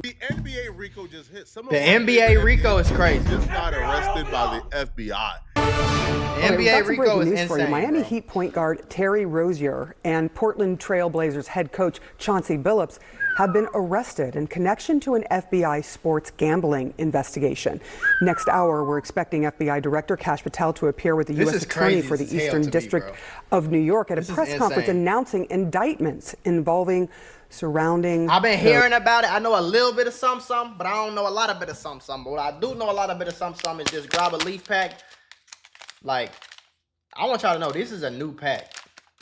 The NBA RICO just hit. The NBA RICO is crazy. Just got arrested by the FBI. NBA RICO is insane, for you. Miami bro. Heat point guard Terry Rozier and Portland Trail Blazers head coach Chauncey Billups have been arrested in connection to an FBI sports gambling investigation. Next hour, we're expecting FBI Director Kash Patel to appear with the U.S. Attorney for the Eastern District of New York at a press conference announcing indictments involving surrounding. I've been hearing about it. I know a little bit of something, but I don't know a lot of bit of something. But what I do know a lot of bit of something is just grab a leaf pack. Like, I want y'all to know this is a new pack.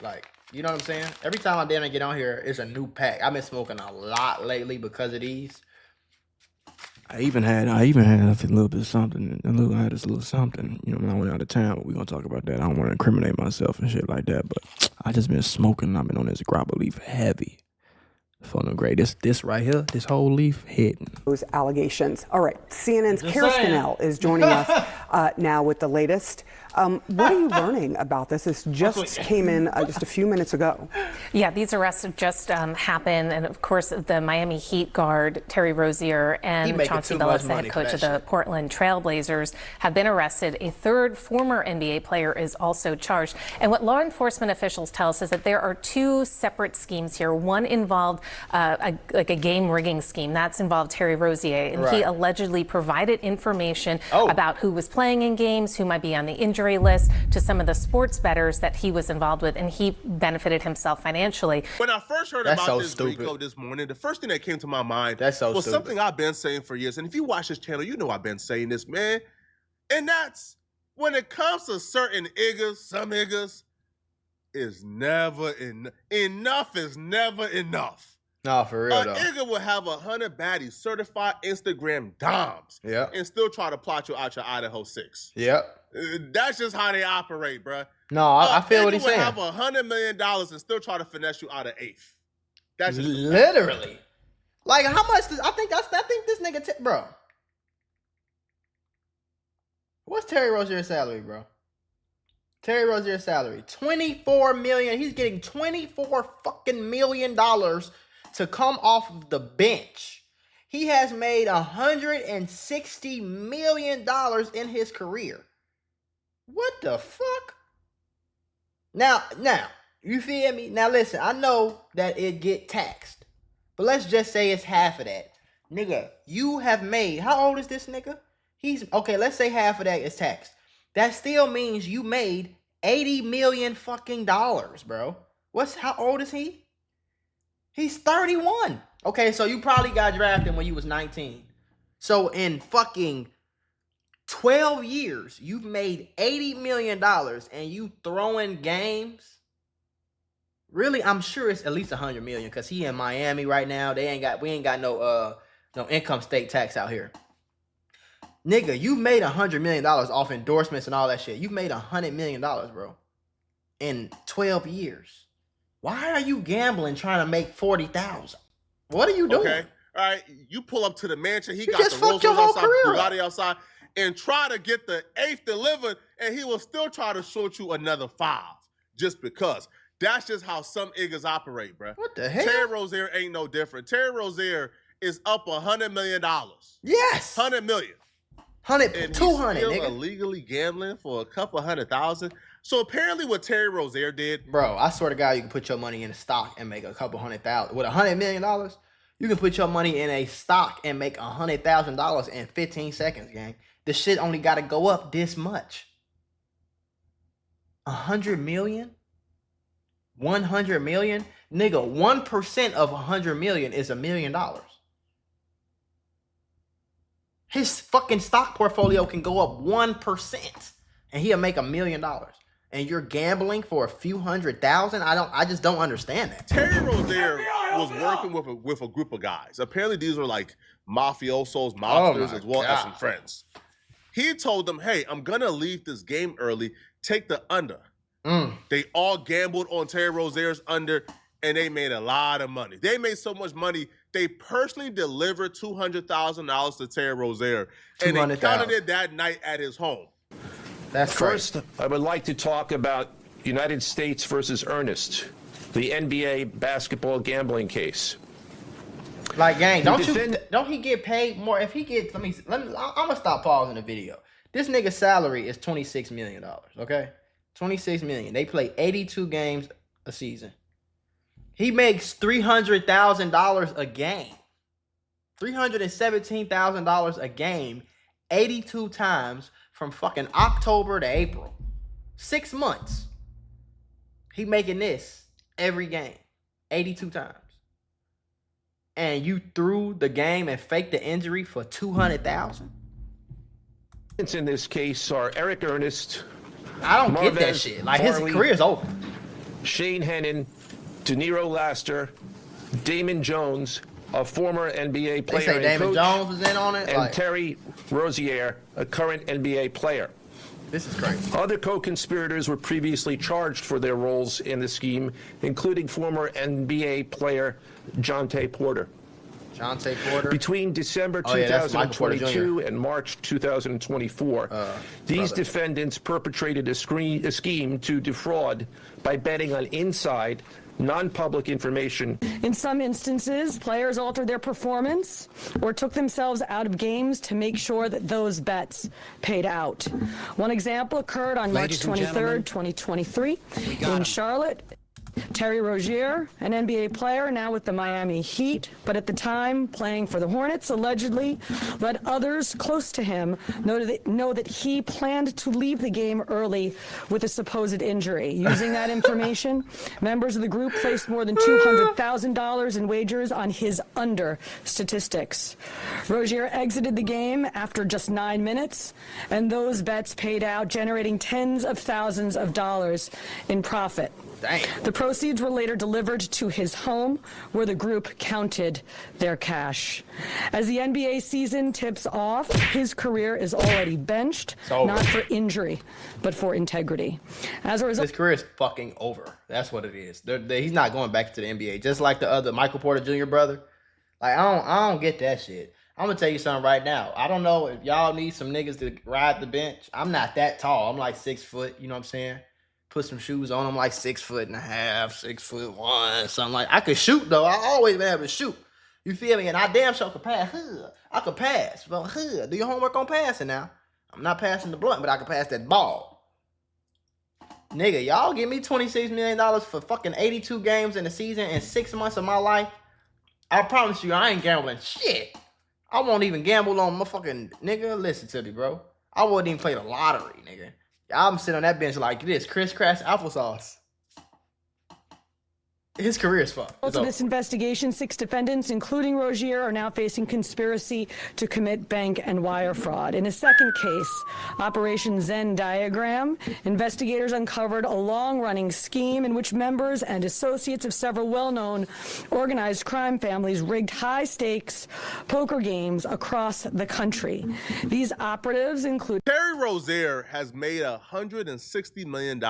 Like, you know what I'm saying? Every time I damn get on here, it's a new pack. I've been smoking a lot lately because of these. I even had a little bit of something. I had this little something. You know, when I went out of town, but we're gonna talk about that. I don't want to incriminate myself and shit like that. But I just been smoking. I've been on this grabber leaf heavy. Feeling great. This right here, this whole leaf hitting. Those allegations. All right, CNN's Kara Scannell is joining us now with the latest. What are you learning about this? This just came in just a few minutes ago. Yeah, these arrests just happened, and of course the Miami Heat guard Terry Rozier and Chauncey Billups, the head coach of the Portland Trail Blazers, have been arrested. A third former NBA player is also charged. And what law enforcement officials tell us is that there are two separate schemes here. One involved a game rigging scheme. That's involved Terry Rozier, and he allegedly provided information about who was playing in games, who might be on the injury list, to some of the sports bettors that he was involved with, and he benefited himself financially. When I first heard about this RICO this morning, the first thing that came to my mind was something I've been saying for years. And if you watch this channel, you know I've been saying this, man. And that's when it comes to certain niggas, some niggas is never enough. Enough is never enough. No, for real though. A nigga will have 100 baddies, certified Instagram doms, and still try to plot you out your Idaho 6. Yep. That's just how they operate, bruh. No, I feel what he's saying. Have $100 million and still try to finesse you out of 8th. That's just literally. Like, how much? I think this nigga, bro. What's Terry Rozier's salary, bro? Terry Rozier's salary, $24 million. He's getting $24 fucking million to come off of the bench. He has made $160 million in his career. What the fuck? Now, you feel me? Now listen, I know that it get taxed, but let's just say it's half of that. Nigga, you have made, how old is this nigga? Okay, let's say half of that is taxed. That still means you made $80 million fucking dollars, bro. How old is he? He's 31. Okay, so you probably got drafted when you was 19. So in fucking 12 years, you've made $80 million and you throwing games. Really, I'm sure it's at least $100 million because he in Miami right now. We ain't got no income state tax out here. Nigga, you made $100 million off endorsements and all that shit. You made $100 million, bro, in 12 years. Why are you gambling trying to make 40,000? What are you doing? Okay, all right. You pull up to the mansion. He you got just the fucked your Rozier whole outside, career Bugatti outside, and try to get the 8th delivered, and he will still try to short you another 5 just because. That's just how some niggas operate, bro. What the hell? Terry Rozier ain't no different. Terry Rozier is up $100 million. Yes. $100 million. 100, and 200, he's still nigga. illegally gambling for a couple $100,000. So apparently what Terry Rozier did, bro, I swear to God, you can put your money in a stock and make a couple $100,000 with $100 million. You can put your money in a stock and make $100,000 in 15 seconds, gang. The shit only got to go up this much. 100 million, 100 million, nigga. 1% of 100 million is $1 million. His fucking stock portfolio can go up 1%, and he'll make $1 million. And you're gambling for a few $100,000? I just don't understand that. Terry Rozier was working with a group of guys. Apparently, these were like mafiosos, mobsters, as well as some friends. He told them, "Hey, I'm gonna leave this game early. Take the under." They all gambled on Terry Rozier's under, and they made a lot of money. They made so much money. They personally delivered $200,000 to Terry Rozier, and they counted it that night at his home. That's first. I would like to talk about United States versus Ernest, the NBA basketball gambling case. Like, gang, don't he get paid more? If he gets, I'm gonna stop pausing the video. This nigga's salary is $26 million. Okay, $26 million. They play 82 games a season. He makes $300,000 a game. $317,000 a game, 82 times from fucking October to April. 6 months. He making this every game, 82 times. And you threw the game and faked the injury for $200,000? In this case are Eric Ernest. I don't get that shit. Like, his career's over. Shane Hennon, De Niro Laster, Damon Jones, a former NBA player. They say Damon Jones was in on it. And Terry Rozier, a current NBA player. This is crazy. Other co-conspirators were previously charged for their roles in the scheme, including former NBA player Chauncey Porter. Chauncey Porter. Between December 2022 and March 2024, these defendants perpetrated a scheme to defraud by betting on inside, non-public information. In some instances, players altered their performance or took themselves out of games to make sure that those bets paid out. One example occurred on March 23rd, 2023 in Charlotte. Terry Rozier, an NBA player now with the Miami Heat, but at the time playing for the Hornets, allegedly let others close to him know that he planned to leave the game early with a supposed injury. Using that information, members of the group placed more than $200,000 in wagers on his under statistics. Rozier exited the game after just 9 minutes, and those bets paid out, generating tens of thousands of dollars in profit. Dang. The proceeds were later delivered to his home, where the group counted their cash. As the NBA season tips off, his career is already benched, not for injury, but for integrity. As a result, his career is fucking over. That's what it is. He's not going back to the NBA, just like the other Michael Porter Jr. brother. Like, I don't get that shit. I'm gonna tell you something right now. I don't know if y'all need some niggas to ride the bench. I'm not that tall. I'm like 6 foot. You know what I'm saying? Put some shoes on. I'm like 6'1.5", 6'1", something like. I could shoot though. I always been able to shoot. You feel me? And I damn sure could pass. I could pass. But do your homework on passing now. I'm not passing the blunt, but I can pass that ball. Nigga, y'all give me $26 million for fucking 82 games in a season and 6 months of my life. I promise you, I ain't gambling shit. I won't even gamble on my fucking nigga. Listen to me, bro. I wouldn't even play the lottery, nigga. I'm sitting on that bench like this, crisscross applesauce. His career is fucked. Also, this investigation, 6 defendants, including Rozier, are now facing conspiracy to commit bank and wire fraud. In a second case, Operation Zen Diagram, investigators uncovered a long-running scheme in which members and associates of several well-known organized crime families rigged high-stakes poker games across the country. These operatives include... Terry Rozier has made $160 million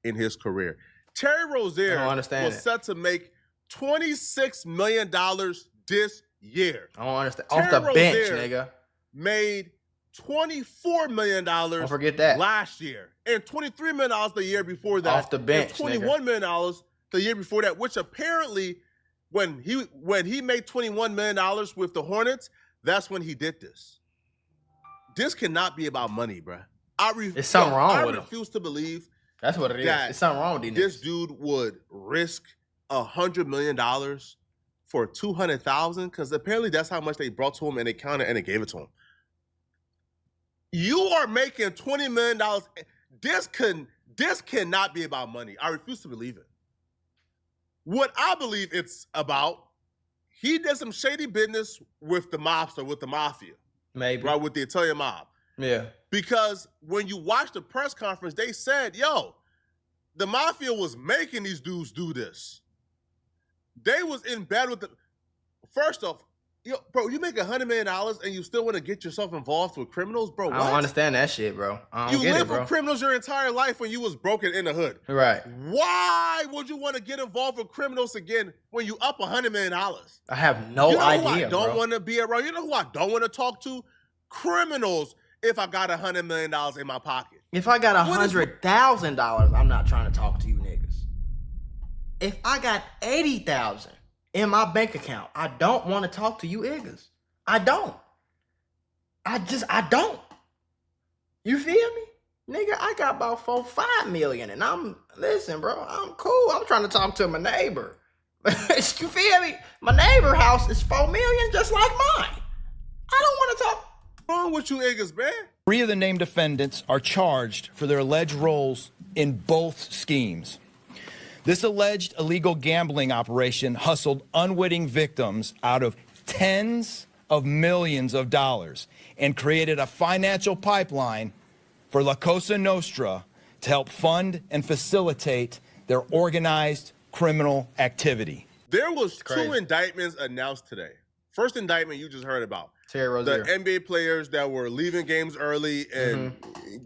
in his career. Terry Rozier was set to make $26 million this year. I don't understand. Off the bench, nigga. Made $24 million don't forget that. last year. And $23 million the year before that. Off the bench, and $21 million the year before that, which apparently when he made $21 million with the Hornets, that's when he did this. This cannot be about money, bruh. There's something wrong with him. I refuse to believe that's what it is. There's something wrong with these niggas. This dude would risk $100 million for $200,000 because apparently that's how much they brought to him and they counted and they gave it to him. You are making $20 million. This cannot be about money. I refuse to believe it. What I believe it's about, he did some shady business with the mobster, with the mafia. Maybe. Right, with the Italian mob. Yeah. Because when you watch the press conference, they said, yo, the mafia was making these dudes do this. They was in bed with the... First off, yo, bro, you make $100 million and you still want to get yourself involved with criminals, bro? I don't understand that shit, bro. I don't get it, bro. You lived with criminals your entire life when you was broken in the hood. Right. Why would you want to get involved with criminals again when you up $100 million? I have no idea, who I don't want to be around? You know who I don't want to talk to? Criminals. If I got $100 million in my pocket. If I got $100,000, I'm not trying to talk to you niggas. If I got $80,000 in my bank account. I don't want to talk to you niggas. I don't. I don't. You feel me? Nigga, I got about 4-5 million and listen, bro, I'm cool. I'm trying to talk to my neighbor. You feel me? My neighbor house is 4 million just like mine. I don't want to talk. What's wrong with you niggas, man? 3 of the named defendants are charged for their alleged roles in both schemes. This alleged illegal gambling operation hustled unwitting victims out of tens of millions of dollars and created a financial pipeline for La Cosa Nostra to help fund and facilitate their organized criminal activity. There was 2 indictments announced today. First indictment you just heard about. Terry Rozier. The NBA players that were leaving games early and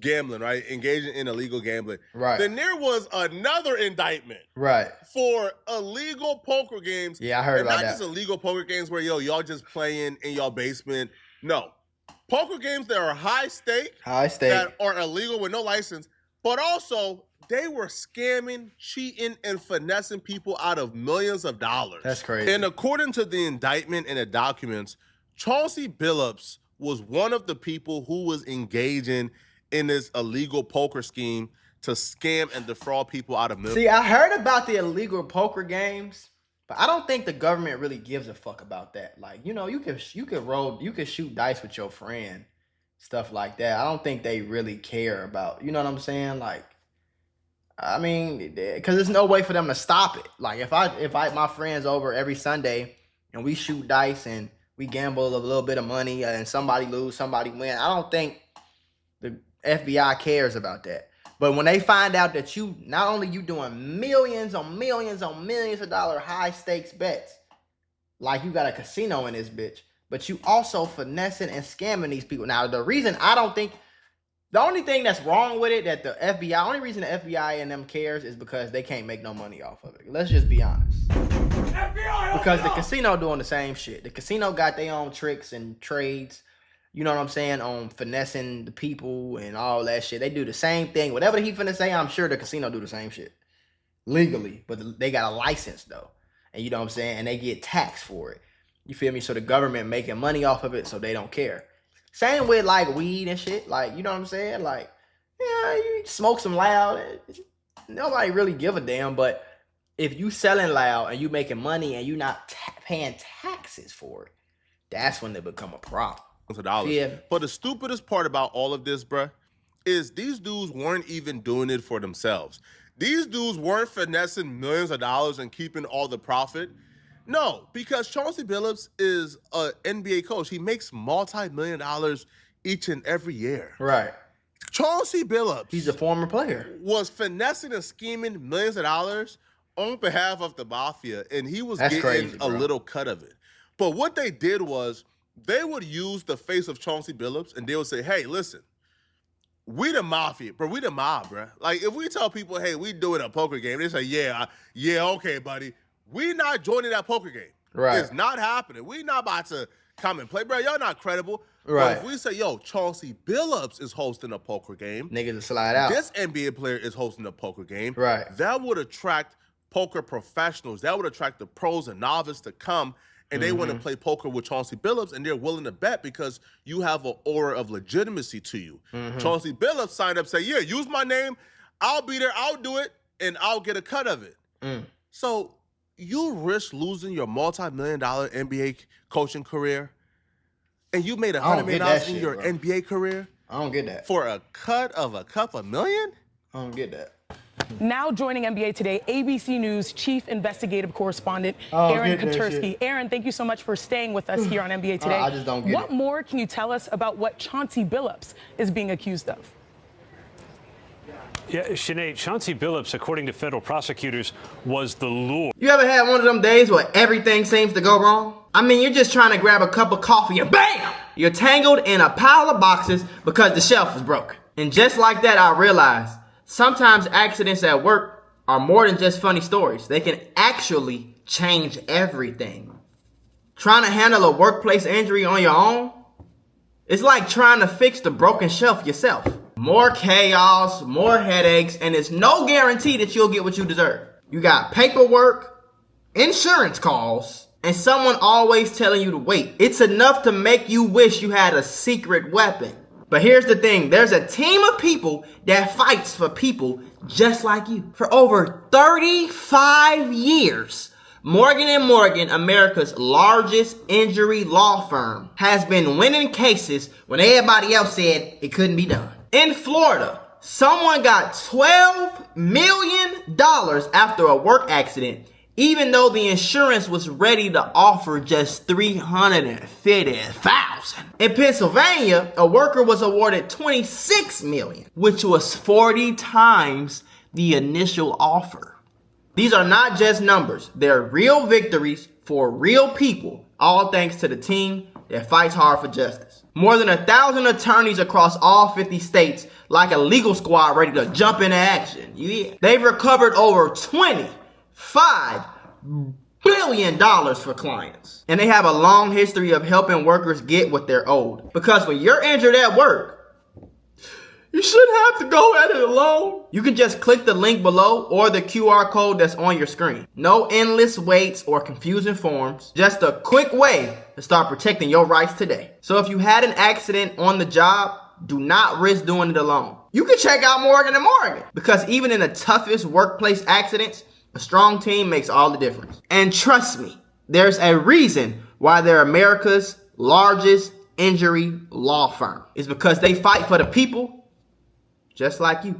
gambling, right? Engaging in illegal gambling. Right. Then there was another indictment. Right. For illegal poker games. Yeah, I heard about that. Not just illegal poker games where, y'all just playing in your basement. No. Poker games that are high stake. That are illegal with no license. But also, they were scamming, cheating, and finessing people out of millions of dollars. That's crazy. And according to the indictment and the documents, Chauncey Billups was one of the people who was engaging in this illegal poker scheme to scam and defraud people out of millions. See, I heard about the illegal poker games, but I don't think the government really gives a fuck about that. Like, you could shoot dice with your friend, stuff like that. I don't think they really care about, you know what I'm saying? Like, I mean, because there's no way for them to stop it. Like, if my friends over every Sunday and we shoot dice and we gamble a little bit of money and somebody lose, somebody win, I don't think the FBI cares about that. But when they find out that not only you doing millions on millions on millions of dollar high stakes bets, like you got a casino in this bitch, but you also finessing and scamming these people. Now, the only thing that's wrong with it that the FBI and them cares is because they can't make no money off of it. Let's just be honest. Because the casino doing the same shit. The casino got their own tricks and trades, you know what I'm saying, on finessing the people and all that shit. They do the same thing. Whatever he finna say, I'm sure the casino do the same shit. Legally. But they got a license, though. And you know what I'm saying? And they get taxed for it. You feel me? So the government making money off of it, so they don't care. Same with, like, weed and shit. Like, you know what I'm saying? Like, yeah, you smoke some loud. Nobody really give a damn, but if you selling loud and you making money and you not paying taxes for it, that's when they become a problem. Yeah. But the stupidest part about all of this, bruh, is these dudes weren't even doing it for themselves. These dudes weren't finessing millions of dollars and keeping all the profit. No, because Chauncey Billups is an NBA coach. He makes multi-million dollars each and every year. Right. Chauncey Billups, he's a former player, was finessing and scheming millions of dollars on behalf of the mafia, and he was getting a little cut of it. But what they did was they would use the face of Chauncey Billups, and they would say, hey, listen, we the mafia, bro. We the mob, bro. Like, if we tell people, hey, we doing a poker game, they say, yeah, okay, buddy. We not joining that poker game. Right. It's not happening. We not about to come and play, bro. Y'all not credible. Right. But if we say, yo, Chauncey Billups is hosting a poker game. Niggas will slide out. This NBA player is hosting a poker game. Right. That would attract poker professionals. That would attract the pros and novices to come, and they want to play poker with Chauncey Billups, and they're willing to bet because you have an aura of legitimacy to you. Chauncey Billups signed up, say, yeah, use my name. I'll be there. I'll do it, and I'll get a cut of it. So you risk losing your multi-million-dollar NBA coaching career, and you made $100 million in your NBA career? I don't get that. For a cut of a couple million? I don't get that. Now joining NBA Today, ABC News Chief Investigative Correspondent Aaron Katersky. Aaron, thank you so much for staying with us here on NBA Today. I just don't get it. What more can you tell us about what Chauncey Billups is being accused of? Yeah, Sinead, Chauncey Billups, according to federal prosecutors, was the lure. You ever had one of them days where everything seems to go wrong? I mean, you're just trying to grab a cup of coffee and BAM! You're tangled in a pile of boxes because the shelf is broken. And just like that, I realized sometimes accidents at work are more than just funny stories. They can actually change everything. Trying to handle a workplace injury on your own? It's like trying to fix the broken shelf yourself. More chaos, more headaches, and it's no guarantee that you'll get what you deserve. You got paperwork, insurance calls, and someone always telling you to wait. It's enough to make you wish you had a secret weapon. But here's the thing. There's a team of people that fights for people just like you. For over 35 years, Morgan & Morgan, America's largest injury law firm, has been winning cases when everybody else said it couldn't be done. In Florida, someone got $12 million after a work accident, even though the insurance was ready to offer just $350,000. In Pennsylvania, a worker was awarded $26 million, which was 40 times the initial offer. These are not just numbers. They're real victories for real people, all thanks to the team that fights hard for justice. More than 1,000 attorneys across all 50 states, like a legal squad ready to jump into action. Yeah. They've recovered over $25 billion for clients. And they have a long history of helping workers get what they're owed. Because when you're injured at work, you shouldn't have to go at it alone. You can just click the link below or the QR code that's on your screen. No endless waits or confusing forms. Just a quick way to start protecting your rights today. So if you had an accident on the job, do not risk doing it alone. You can check out Morgan & Morgan, because even in the toughest workplace accidents, a strong team makes all the difference. And trust me, there's a reason why they're America's largest injury law firm. It's because they fight for the people just like you.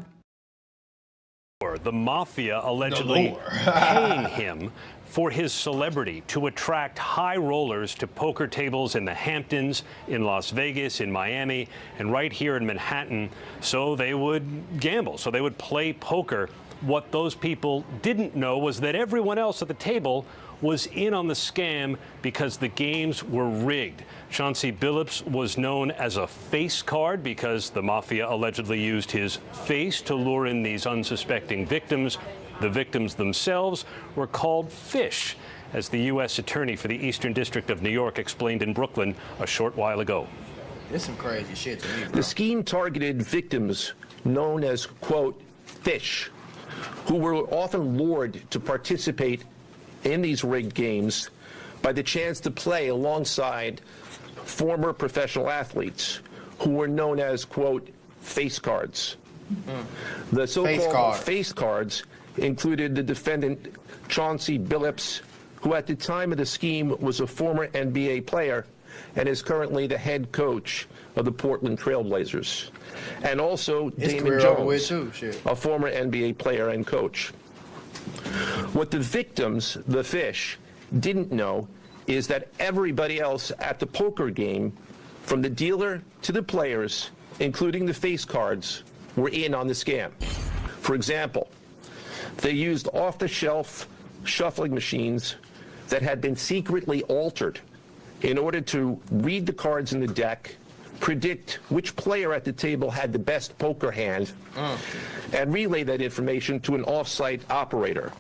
The mafia allegedly paying him for his celebrity to attract high rollers to poker tables in the Hamptons, in Las Vegas, in Miami, and right here in Manhattan, so they would gamble, so they would play poker. What those people didn't know was that everyone else at the table was in on the scam because the games were rigged. Chauncey Billups was known as a face card because the mafia allegedly used his face to lure in these unsuspecting victims. The victims themselves were called fish, as the U.S. Attorney for the Eastern District of New York explained in Brooklyn a short while ago. This is some crazy shit to me, bro. The scheme targeted victims known as, quote, fish, who were often lured to participate in these rigged games by the chance to play alongside former professional athletes who were known as, quote, face cards. The so-called face cards included the defendant Chauncey Billups, who at the time of the scheme was a former NBA player and is currently the head coach of the Portland Trail Blazers, and also Damon Jones, a former NBA player and coach. What the victims, the fish, didn't know is that everybody else at the poker game, from the dealer to the players, including the face cards, were in on the scam. For example, they used off-the-shelf shuffling machines that had been secretly altered in order to read the cards in the deck, predict which player at the table had the best poker hand, and relay that information to an off-site operator.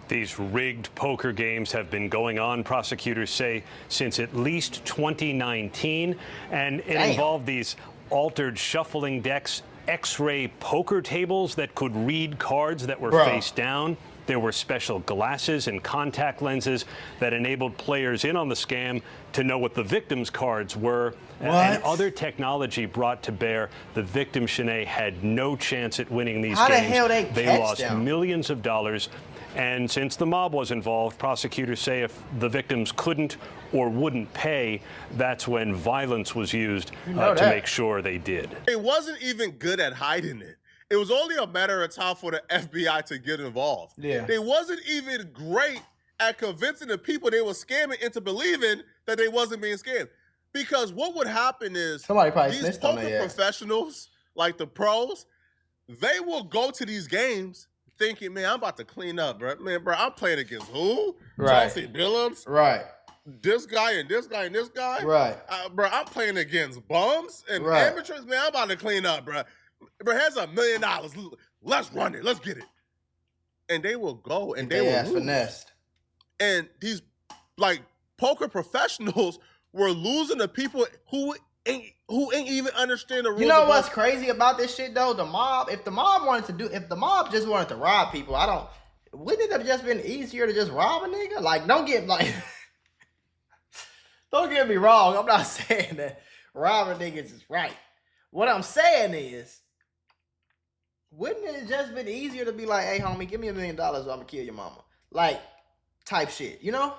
These rigged poker games have been going on, prosecutors say, since at least 2019, and it involved these altered shuffling decks, X-ray poker tables that could read cards that were face down. There were special glasses and contact lenses that enabled players in on the scam to know what the victims' cards were. And other technology brought to bear. The victim, Shanae, had no chance at winning these games. How the hell they lost millions of dollars. And since the mob was involved, prosecutors say if the victims couldn't or wouldn't pay, that's when violence was used to make sure they did. It wasn't even good at hiding it. It was only a matter of time for the FBI to get involved. Yeah. They wasn't even great at convincing the people they were scamming into believing that they wasn't being scammed. Because what would happen is these poker professionals, like the pros, they will go to these games thinking, man, I'm about to clean up, bro. Man, bro, I'm playing against who? Chauncey Billups? Right. This guy and this guy and this guy? Right. Bro, I'm playing against bums and amateurs. Man, I'm about to clean up, bro. Bro, here's $1 million. Let's run it. Let's get it. And they will go and they will lose. Finessed. And these, like, poker professionals were losing to people who ain't even understand the rules. You know what's crazy about this shit though? The mob, if the mob just wanted to rob people, wouldn't it have just been easier to just rob a nigga? Like, don't get me wrong. I'm not saying that robbing niggas is right. What I'm saying is, wouldn't it have just been easier to be like, hey, homie, give me $1 million or I'm going to kill your mama? Like, type shit, you know?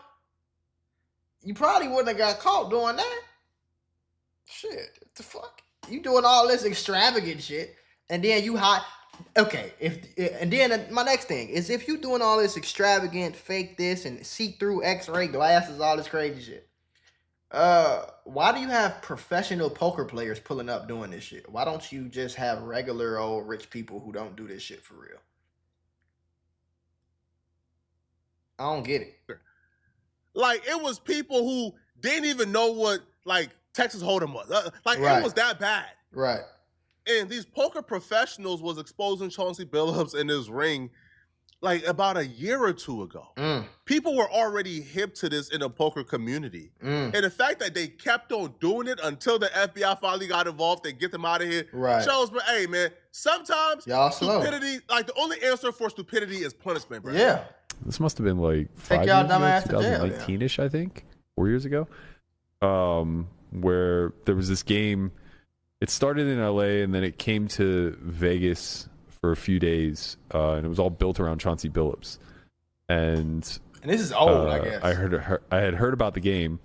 You probably wouldn't have got caught doing that. Shit, what the fuck? You doing all this extravagant shit, and then you hide. Okay, and then my next thing is, if you doing all this extravagant, fake this, and see-through X-ray glasses, all this crazy shit, why do you have professional poker players pulling up doing this shit? Why don't you just have regular old rich people who don't do this shit for real? I don't get it. Like, it was people who didn't even know what, like, Texas Hold'em was. It was that bad. Right. And these poker professionals was exposing Chauncey Billups in his ring like about a year or two ago. People were already hip to this in the poker community. And the fact that they kept on doing it until the FBI finally got involved and get them out of here shows me, hey, man, sometimes stupidity, like the only answer for stupidity is punishment, bro. Yeah. This must have been like 5 y'all years ago, dumbass to jail, 2019-ish, I think, 4 years ago, where there was this game. It started in LA and then it came to Vegas for a few days, and it was all built around Chauncey Billups. And this is old, I guess. I had heard about the game,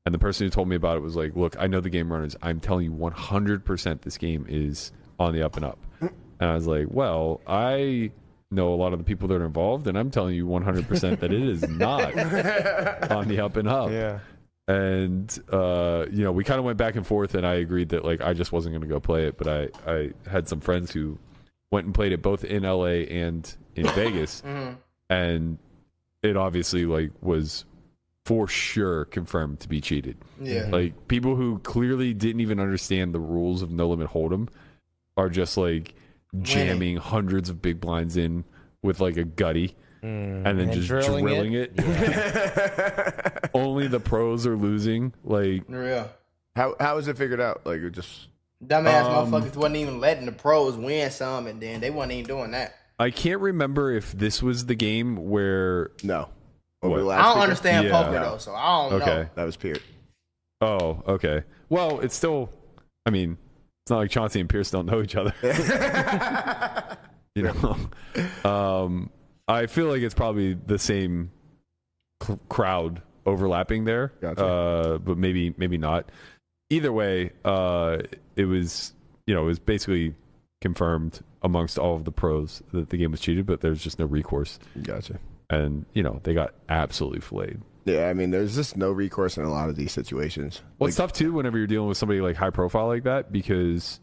and the person who told me about it was like, "Look, I know the game runners. I'm telling you 100% this game is on the up and up." And I was like, "Well, I know a lot of the people that are involved, and I'm telling you 100% that it is not on the up and up." Yeah. And we kind of went back and forth, and I agreed that like I just wasn't going to go play it, but I had some friends who went and played it both in LA and in Vegas, and it obviously like was for sure confirmed to be cheated. Yeah, like people who clearly didn't even understand the rules of No Limit Hold'em are just like jamming hundreds of big blinds in with like a gutty. And then just drilling it. Yeah. Only the pros are losing. Like, yeah. How is it figured out? Like, it just dumbass motherfuckers wasn't even letting the pros win some, and then they wasn't even doing that. I can't remember if this was the game where no. I don't understand poker though, so I don't know. That was Pierce. Oh, okay. Well, it's still. I mean, it's not like Chauncey and Pierce don't know each other. You know. I feel like it's probably the same crowd overlapping there, but maybe not. Either way, it was basically confirmed amongst all of the pros that the game was cheated, but there's just no recourse. Gotcha. And they got absolutely filleted. Yeah, I mean, there's just no recourse in a lot of these situations. Well, it's tough too whenever you're dealing with somebody like high profile like that, because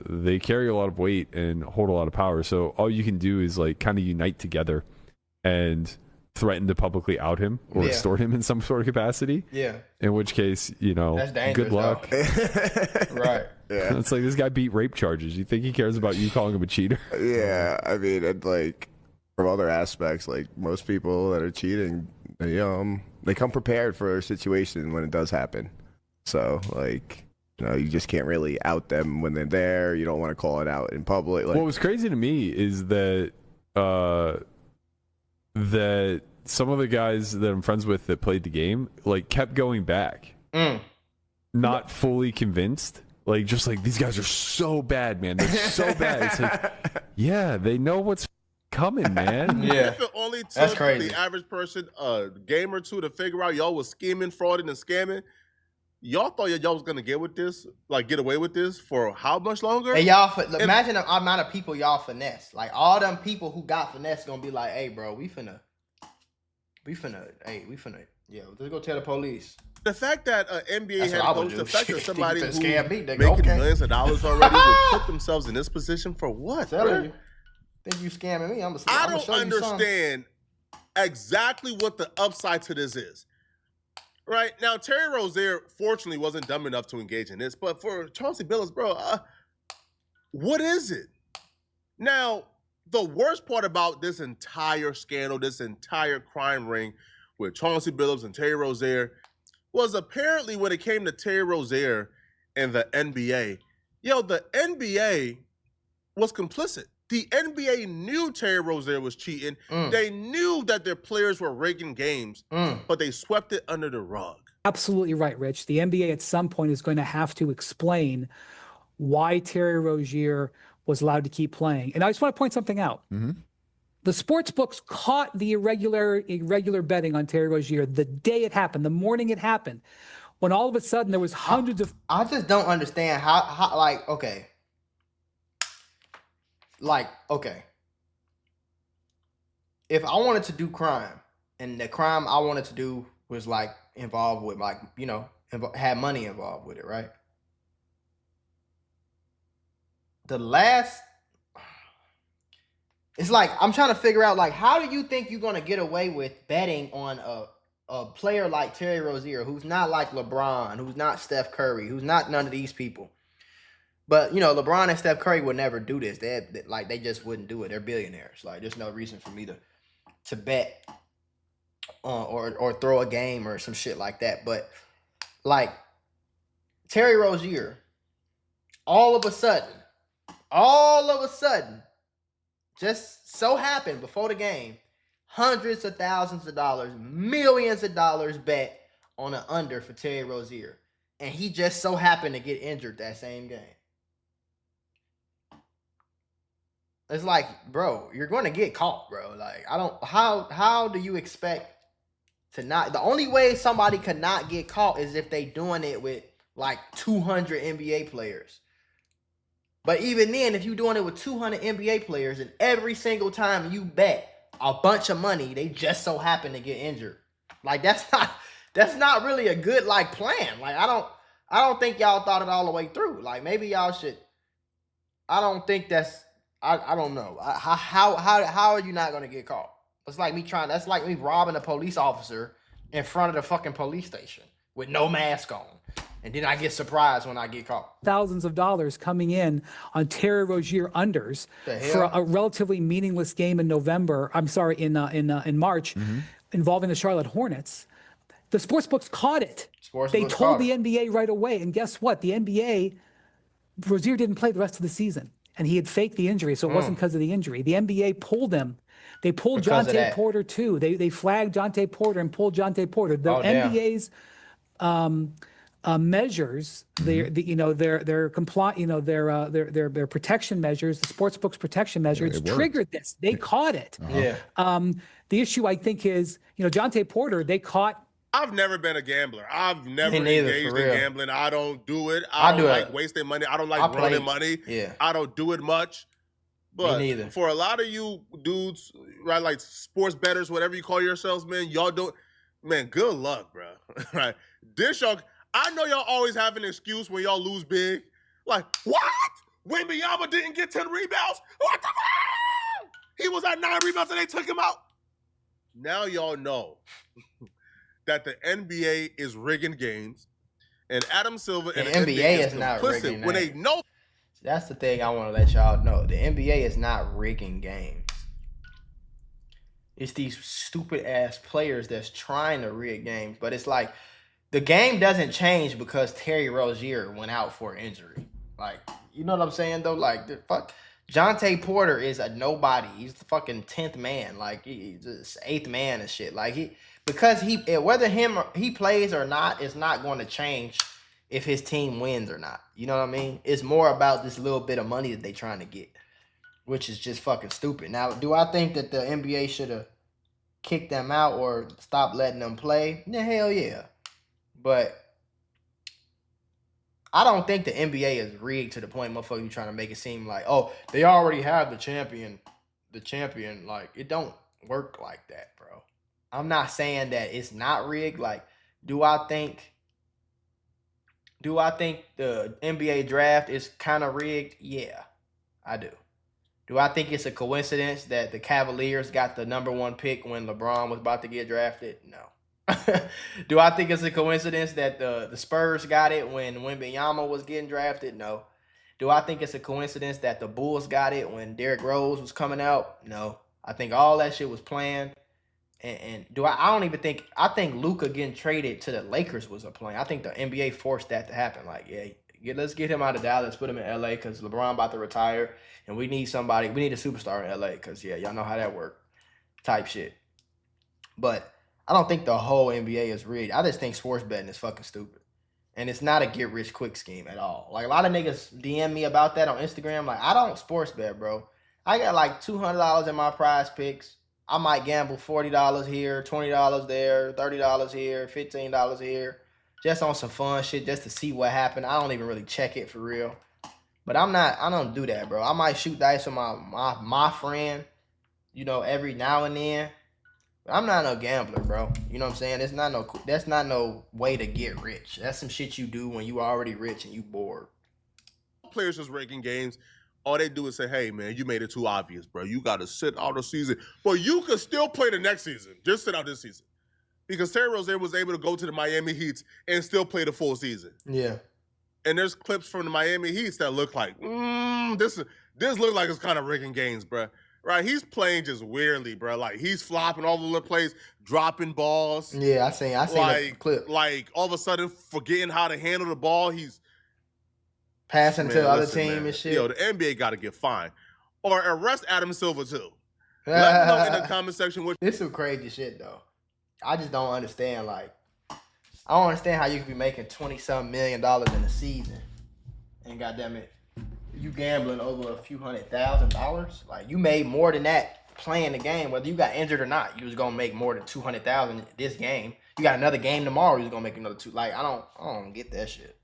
they carry a lot of weight and hold a lot of power. So all you can do is like kind of unite together and threaten to publicly out him or extort him in some sort of capacity. Yeah. In which case, that's good luck. Right. Yeah. It's like this guy beat rape charges. You think he cares about you calling him a cheater? Yeah. I mean, and like from other aspects, like most people that are cheating, they come prepared for a situation when it does happen. So like, you just can't really out them when they're there. You don't want to call it out in public. Like, what was crazy to me is that that some of the guys that I'm friends with that played the game like kept going back, not fully convinced. Like just like these guys are so bad, man. They're so bad. It's like, yeah, they know what's coming, man. Yeah, if it only took the average person a game or two to figure out y'all was scheming, frauding, and scamming. Y'all thought y'all was gonna get away with this for how much longer? And y'all, imagine the amount of people y'all finesse. Like all them people who got finesse gonna be like, "Hey, bro, we finna, yeah, let's go tell the police." The fact that NBA head coach, the fact that somebody who's making millions of dollars already would put themselves in this position for what? You think you scamming me? I don't understand exactly what the upside to this is. Right now, Terry Rozier fortunately wasn't dumb enough to engage in this, but for Chauncey Billups, bro, what is it? Now, the worst part about this entire scandal, this entire crime ring with Chauncey Billups and Terry Rozier was apparently when it came to Terry Rozier and the NBA, the NBA was complicit. The NBA knew Terry Rozier was cheating. They knew that their players were rigging games, but they swept it under the rug. Absolutely right, Rich. The NBA at some point is going to have to explain why Terry Rozier was allowed to keep playing. And I just want to point something out. The sports books caught the irregular betting on Terry Rozier the day it happened, the morning it happened, when all of a sudden there was hundreds of... I just don't understand how like, okay. Like, okay. If I wanted to do crime, and the crime I wanted to do was like involved with like, you know, had money involved with it, right? It's like, I'm trying to figure out, like, how do you think you're going to get away with betting on a player like Terry Rozier, who's not like LeBron, who's not Steph Curry, who's not none of these people? But, you know, LeBron and Steph Curry would never do this. They just wouldn't do it. They're billionaires. Like, there's no reason for me to bet or throw a game or some shit like that. But, like, Terry Rozier, all of a sudden, just so happened before the game, hundreds of thousands of dollars, millions of dollars bet on an under for Terry Rozier. And he just so happened to get injured that same game. It's like, bro, you're going to get caught, bro. Like, how do you expect to not? The only way somebody could not get caught is if they doing it with like 200 NBA players. But even then, if you're doing it with 200 NBA players and every single time you bet a bunch of money, they just so happen to get injured. Like, that's not really a good like plan. Like, I don't think y'all thought it all the way through. Like, maybe y'all should. I don't think that's. I don't know. How are you not gonna get caught? That's like me robbing a police officer in front of the fucking police station with no mask on. And then I get surprised when I get caught. Thousands of dollars coming in on Terry Rozier unders for a relatively meaningless game in March, involving the Charlotte Hornets. The sportsbooks caught it. They told the NBA right away. And guess what? The NBA, Rozier didn't play the rest of the season. And he had faked the injury, so it wasn't because of the injury. The NBA pulled him. They pulled Jonte Porter too. They flagged Jonte Porter and pulled Jonte Porter. The NBA's measures, their protection measures, the sportsbooks protection measures triggered this. They caught it. The issue, I think, is, Jonte Porter, they caught. I've never been a gambler. I've never engaged in gambling. I don't do it. I don't like wasting money. I don't like running money. I don't do it much. But for a lot of you dudes, right, like sports bettors, whatever you call yourselves, man, y'all don't. Man, good luck, bro. Right? I know y'all always have an excuse when y'all lose big. Like, what? Wembanyama didn't get 10 rebounds? What the fuck? He was at 9 rebounds and they took him out. Now y'all know that the NBA is rigging games, and Adam Silver and the NBA is not rigging when they know. That's the thing I want to let y'all know. The NBA is not rigging games. It's these stupid ass players that's trying to rig games, but it's like the game doesn't change because Terry Rozier went out for injury. Like, you know what I'm saying though? Like, the fuck. Jonte Porter is a nobody. He's the fucking 10th man. Like, he's the 8th man and shit. Like, whether he plays or not is not going to change if his team wins or not. You know what I mean? It's more about this little bit of money that they're trying to get, which is just fucking stupid. Now, do I think that the NBA should have kicked them out or stopped letting them play? Yeah, hell yeah. But I don't think the NBA is rigged to the point motherfucker trying to make it seem like, oh, they already have the champion. Like, it don't work like that, bro. I'm not saying that it's not rigged. Like, do I think the NBA draft is kind of rigged? Yeah, I do. Do I think it's a coincidence that the Cavaliers got the number 1 pick when LeBron was about to get drafted? No. Do I think it's a coincidence that the Spurs got it when Wembanyama was getting drafted? No. Do I think it's a coincidence that the Bulls got it when Derrick Rose was coming out? No. I think all that shit was planned. And I think Luka getting traded to the Lakers was a plan. I think the NBA forced that to happen. Like, yeah, Let's get him out of Dallas, put him in LA because LeBron about to retire, and we need somebody. We need a superstar in LA because y'all know how that works, type shit. But I don't think the whole NBA is rigged. I just think sports betting is fucking stupid, and it's not a get rich quick scheme at all. Like a lot of niggas DM me about that on Instagram. Like I don't sports bet, bro. I got like $200 in my Prize Picks. I might gamble $40 here, $20 there, $30 here, $15 here. Just on some fun shit, just to see what happened. I don't even really check it for real. But I don't do that, bro. I might shoot dice with my friend, every now and then. But I'm not no gambler, bro. You know what I'm saying? That's not no way to get rich. That's some shit you do when you already rich and you bored. Players just ranking games. All they do is say, hey, man, you made it too obvious, bro. You got to sit out the season. But you could still play the next season. Just sit out this season. Because Terry Rozier was able to go to the Miami Heat and still play the full season. Yeah. And there's clips from the Miami Heat that look like, this looks like it's kind of rigging games, bro. Right? He's playing just weirdly, bro. Like, he's flopping all over the place, dropping balls. Yeah, I seen the clip. Like, all of a sudden, forgetting how to handle the ball. He's passing to the other team and shit. Yo, the NBA got to get fined. Or arrest Adam Silver, too. Let me know in the comment section. This is some crazy shit, though. I just don't understand. Like, I don't understand how you could be making $20-something million in a season, and goddamn it, you gambling over a few $100,000. Like, you made more than that playing the game, whether you got injured or not. You was gonna make more than $200,000 this game. You got another game tomorrow. You was gonna make another two. Like, I don't get that shit.